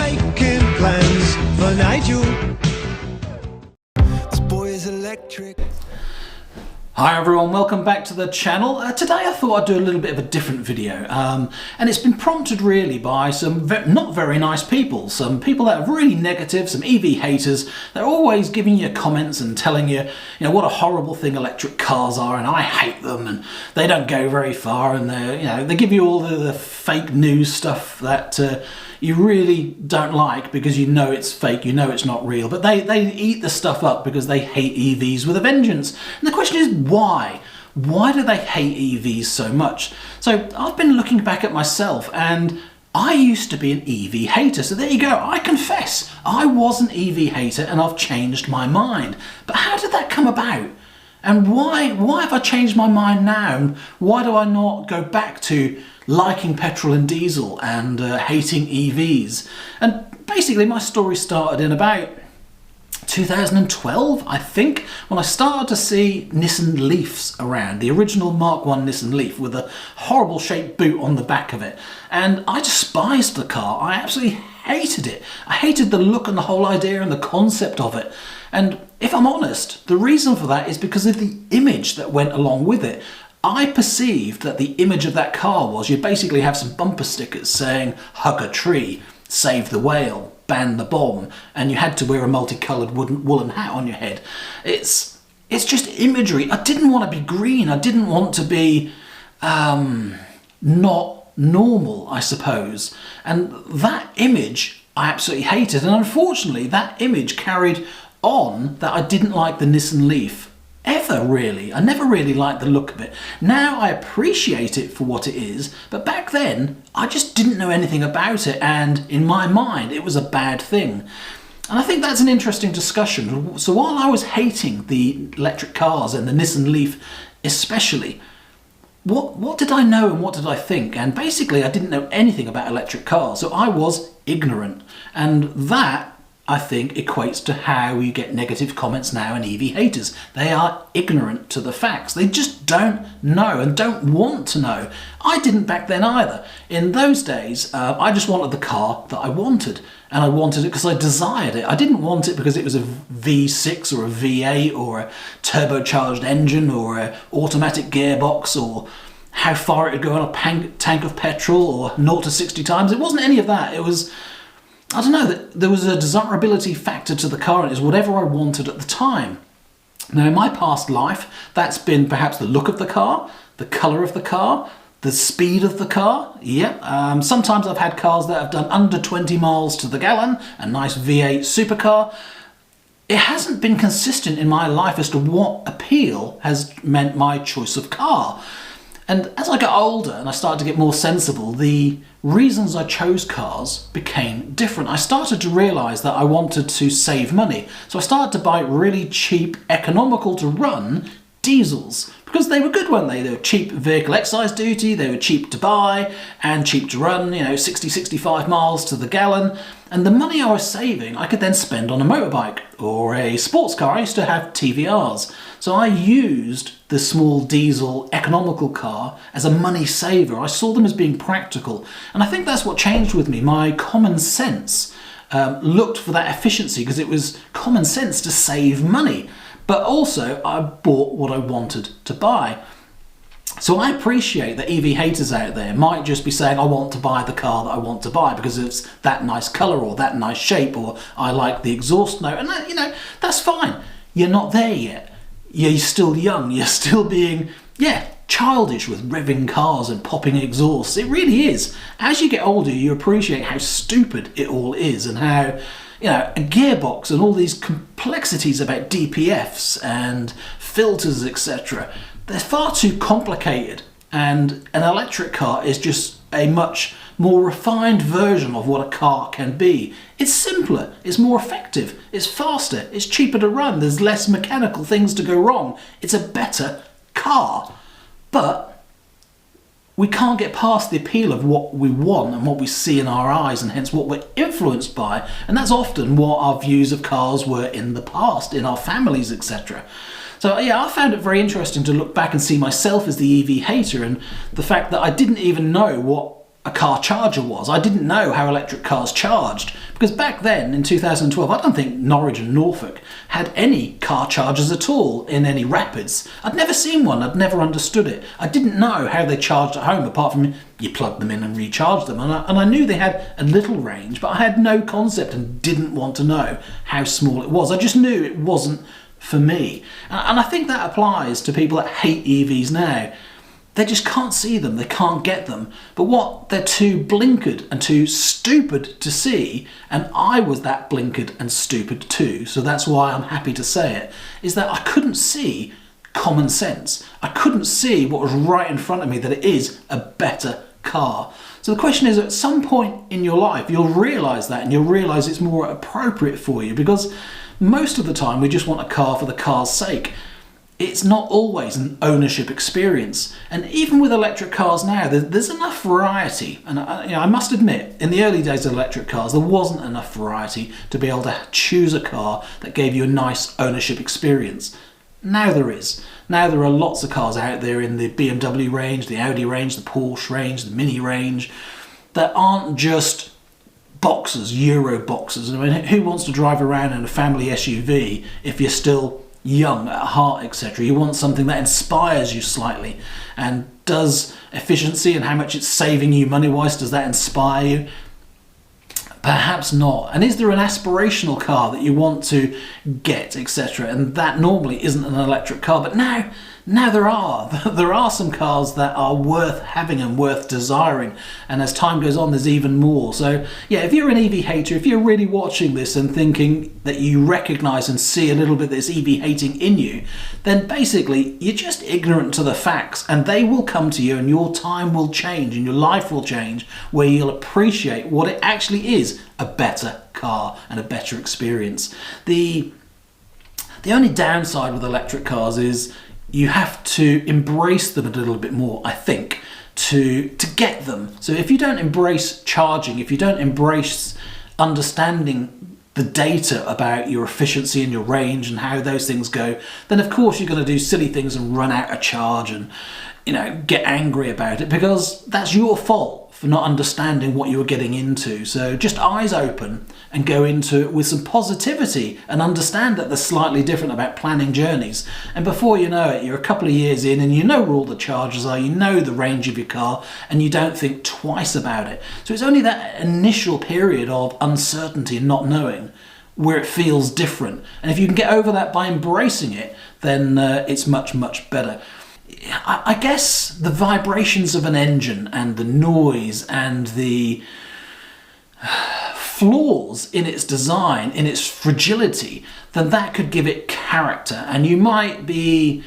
making plans for Nigel. This boy is electric. Hi everyone, welcome back to the channel. Today I thought I'd do a little bit of a different video, and it's been prompted really by some not very nice people, some people that are really negative, some EV haters. They're always giving you comments and telling you, what a horrible thing electric cars are, and I hate them, and they don't go very far, and they give you all the fake news stuff that you really don't like because you know it's fake, you know it's not real, but they eat the stuff up because they hate EVs with a vengeance. And the question is why? Why do they hate EVs so much? So I've been looking back at myself, and I used to be an EV hater. So there you go, I confess, I was an EV hater and I've changed my mind. But how did that come about? And why have I changed my mind now? And why do I not go back to liking petrol and diesel and hating EVs? And basically my story started in about 2012, I think, when I started to see Nissan Leafs around, the original Mark 1 Nissan Leaf with a horrible shaped boot on the back of it. And I despised the car. I absolutely hated it. I hated the look and the whole idea and the concept of it. And if I'm honest, the reason for that is because of the image that went along with it. I perceived that the image of that car was you'd basically have some bumper stickers saying hug a tree, save the whale, ban the bomb, and you had to wear a multicoloured woolen hat on your head. It's just imagery. I didn't want to be green. I didn't want to be not normal, I suppose. And that image I absolutely hated. And unfortunately, that image carried on that I didn't like the Nissan Leaf ever, really. I never really liked the look of it. Now I appreciate it for what it is, but back then I just didn't know anything about it, and in my mind it was a bad thing. And I think that's an interesting discussion. So while I was hating the electric cars and the Nissan Leaf especially, what did I know and what did I think? And basically I didn't know anything about electric cars, so I was ignorant. And that, I think, equates to how you get negative comments now and EV haters. They are ignorant to the facts. They just don't know and don't want to know. I didn't back then either. In those days, I just wanted the car that I wanted. And I wanted it because I desired it. I didn't want it because it was a V6 or a V8 or a turbocharged engine or an automatic gearbox or how far it would go on a tank of petrol or 0 to 60 times. It wasn't any of that. It was, I don't know, that there was a desirability factor to the car, and it was whatever I wanted at the time. Now in my past life, that's been perhaps the look of the car, the colour of the car, the speed of the car. Yeah, sometimes I've had cars that have done under 20 miles to the gallon, a nice V8 supercar. It hasn't been consistent in my life as to what appeal has meant my choice of car. And as I got older and I started to get more sensible, the reasons I chose cars became different. I started to realise that I wanted to save money. So I started to buy really cheap, economical to run diesels, because they were good, weren't they? They were cheap vehicle excise duty, they were cheap to buy and cheap to run, 60, 65 miles to the gallon. And the money I was saving, I could then spend on a motorbike or a sports car. I used to have TVRs. So I used the small diesel economical car as a money saver. I saw them as being practical. And I think that's what changed with me. My common sense looked for that efficiency because it was common sense to save money. But also I bought what I wanted to buy. So I appreciate that EV haters out there might just be saying I want to buy the car that I want to buy because it's that nice colour or that nice shape, or I like the exhaust note, and that, that's fine. You're not there yet. You're still young. You're still being, childish with revving cars and popping exhausts. It really is. As you get older, you appreciate how stupid it all is, and how a gearbox and all these complexities about DPFs and filters, etc. They're far too complicated, and an electric car is just a much more refined version of what a car can be. It's simpler, it's more effective, it's faster, it's cheaper to run, there's less mechanical things to go wrong. It's a better car. But we can't get past the appeal of what we want and what we see in our eyes, and hence what we're influenced by. And that's often what our views of cars were in the past, in our families, etc. So yeah, I found it very interesting to look back and see myself as the EV hater, and the fact that I didn't even know what a car charger was. I didn't know how electric cars charged, because back then in 2012 I don't think Norwich and Norfolk had any car chargers at all in any rapids. I'd never seen one, I'd never understood it. I didn't know how they charged at home apart from you plug them in and recharge them, and I knew they had a little range, but I had no concept and didn't want to know how small it was. I just knew it wasn't for me. And I think that applies to people that hate EVs now. They just can't see them, they can't get them. But what they're too blinkered and too stupid to see, and I was that blinkered and stupid too, so that's why I'm happy to say it, is that I couldn't see common sense. I couldn't see what was right in front of me, that it is a better car. So the question is, at some point in your life, you'll realise that, and you'll realise it's more appropriate for you, because most of the time we just want a car for the car's sake. It's not always an ownership experience. And even with electric cars now, there's enough variety. And I must admit, in the early days of electric cars, there wasn't enough variety to be able to choose a car that gave you a nice ownership experience. Now there is. Now there are lots of cars out there in the BMW range, the Audi range, the Porsche range, the Mini range, that aren't just boxes, Euro boxes. I mean, who wants to drive around in a family SUV if you're still young at heart, etc.? You want something that inspires you slightly. And does efficiency and how much it's saving you money-wise, does that inspire you? Perhaps not. And is there an aspirational car that you want to get, etc.? And that normally isn't an electric car. But now there are. There are some cars that are worth having and worth desiring. And as time goes on, there's even more. So yeah, if you're an EV hater, if you're really watching this and thinking that you recognise and see a little bit of this EV hating in you, then basically you're just ignorant to the facts, and they will come to you, and your time will change and your life will change, where you'll appreciate what it actually is, a better car and a better experience. The only downside with electric cars is you have to embrace them a little bit more, I think, to get them. So if you don't embrace charging, if you don't embrace understanding the data about your efficiency and your range and how those things go, then of course you're going to do silly things and run out of charge and, get angry about it, because that's your fault for not understanding what you were getting into. So just eyes open and go into it with some positivity and understand that they're slightly different about planning journeys. And before you know it, you're a couple of years in and you know where all the charges are, you know the range of your car, and you don't think twice about it. So it's only that initial period of uncertainty and not knowing where it feels different. And if you can get over that by embracing it, then it's much, much better. I guess the vibrations of an engine and the noise and the flaws in its design, in its fragility, then that could give it character. And you might be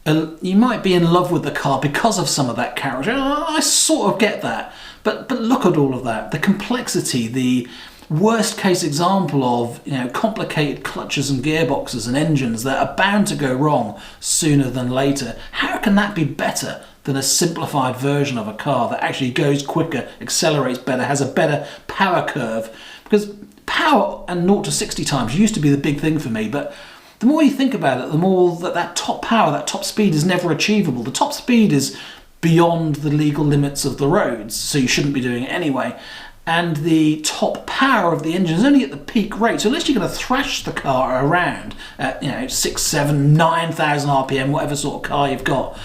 in love with the car because of some of that character. I sort of get that. But look at all of that. The complexity, the worst case example of complicated clutches and gearboxes and engines that are bound to go wrong sooner than later. How can that be better than a simplified version of a car that actually goes quicker, accelerates better, has a better power curve? Because power and 0 to 60 times used to be the big thing for me, but the more you think about it, the more that top power, that top speed is never achievable. The top speed is beyond the legal limits of the roads, so you shouldn't be doing it anyway. And the top power of the engine is only at the peak rate. So unless you're going to thrash the car around at 6, 7, 9,000 RPM, whatever sort of car you've got,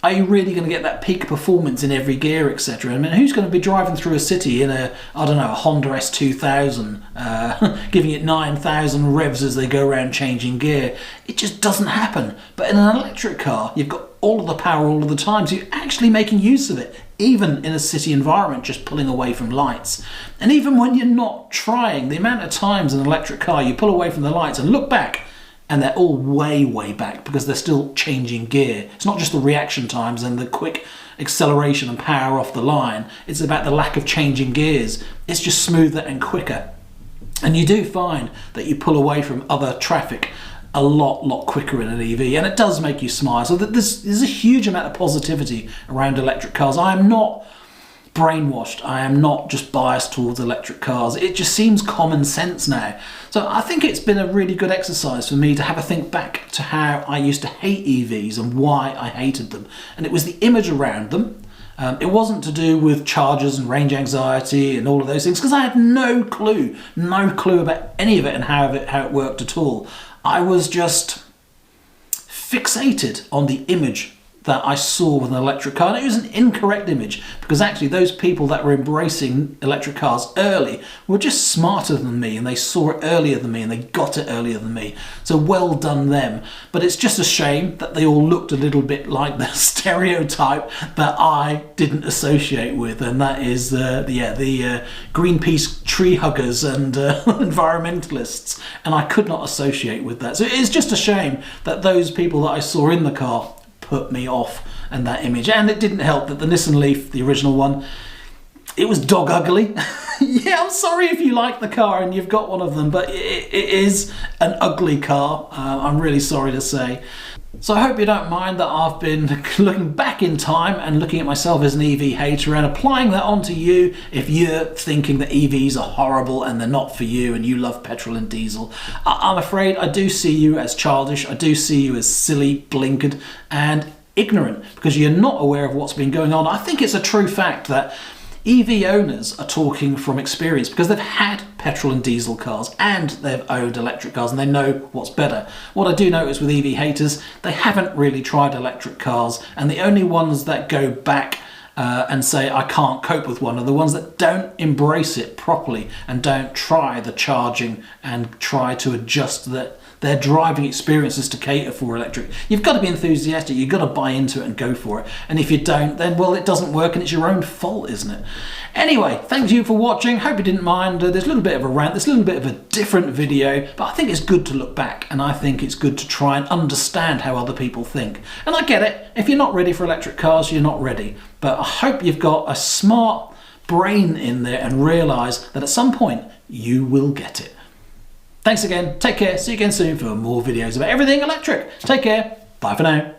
are you really going to get that peak performance in every gear, etc.? I mean, who's going to be driving through a city in a Honda S2000, giving it 9,000 revs as they go around changing gear? It just doesn't happen. But in an electric car, you've got all of the power all of the time, so you're actually making use of it, even in a city environment, just pulling away from lights. And even when you're not trying, the amount of times in an electric car you pull away from the lights and look back, and they're all way, way back because they're still changing gear. It's not just the reaction times and the quick acceleration and power off the line. It's about the lack of changing gears. It's just smoother and quicker. And you do find that you pull away from other traffic a lot quicker in an EV, and it does make you smile. So there's a huge amount of positivity around electric cars. I am not brainwashed. I am not just biased towards electric cars. It just seems common sense now. So I think it's been a really good exercise for me to have a think back to how I used to hate EVs and why I hated them. And it was the image around them. It wasn't to do with chargers and range anxiety and all of those things, because I had no clue about any of it and how it worked at all. I was just fixated on the image that I saw with an electric car. And it was an incorrect image, because actually those people that were embracing electric cars early were just smarter than me, and they saw it earlier than me, and they got it earlier than me. So well done them. But it's just a shame that they all looked a little bit like the stereotype that I didn't associate with, and that is the Greenpeace tree huggers and environmentalists, and I could not associate with that. So it is just a shame that those people that I saw in the car put me off and that image. And it didn't help that the Nissan Leaf, the original one, it was dog ugly. Yeah, I'm sorry if you like the car and you've got one of them, but it is an ugly car. I'm really sorry to say. So I hope you don't mind that I've been looking back in time and looking at myself as an EV hater and applying that onto you if you're thinking that EVs are horrible and they're not for you and you love petrol and diesel. I'm afraid I do see you as childish. I do see you as silly, blinkered and ignorant, because you're not aware of what's been going on. I think it's a true fact that EV owners are talking from experience, because they've had petrol and diesel cars and they've owned electric cars and they know what's better. What I do notice with EV haters, they haven't really tried electric cars, and the only ones that go back and say I can't cope with one are the ones that don't embrace it properly and don't try the charging and try to adjust their driving experiences to cater for electric. You've got to be enthusiastic, you've got to buy into it and go for it. And if you don't, then well, it doesn't work and it's your own fault, isn't it? Anyway, thank you for watching. Hope you didn't mind. There's a little bit of a rant, there's a little bit of a different video, but I think it's good to look back, and I think it's good to try and understand how other people think. And I get it, if you're not ready for electric cars, you're not ready. But I hope you've got a smart brain in there and realise that at some point you will get it. Thanks again, take care, see you again soon for more videos about everything electric. Take care, bye for now.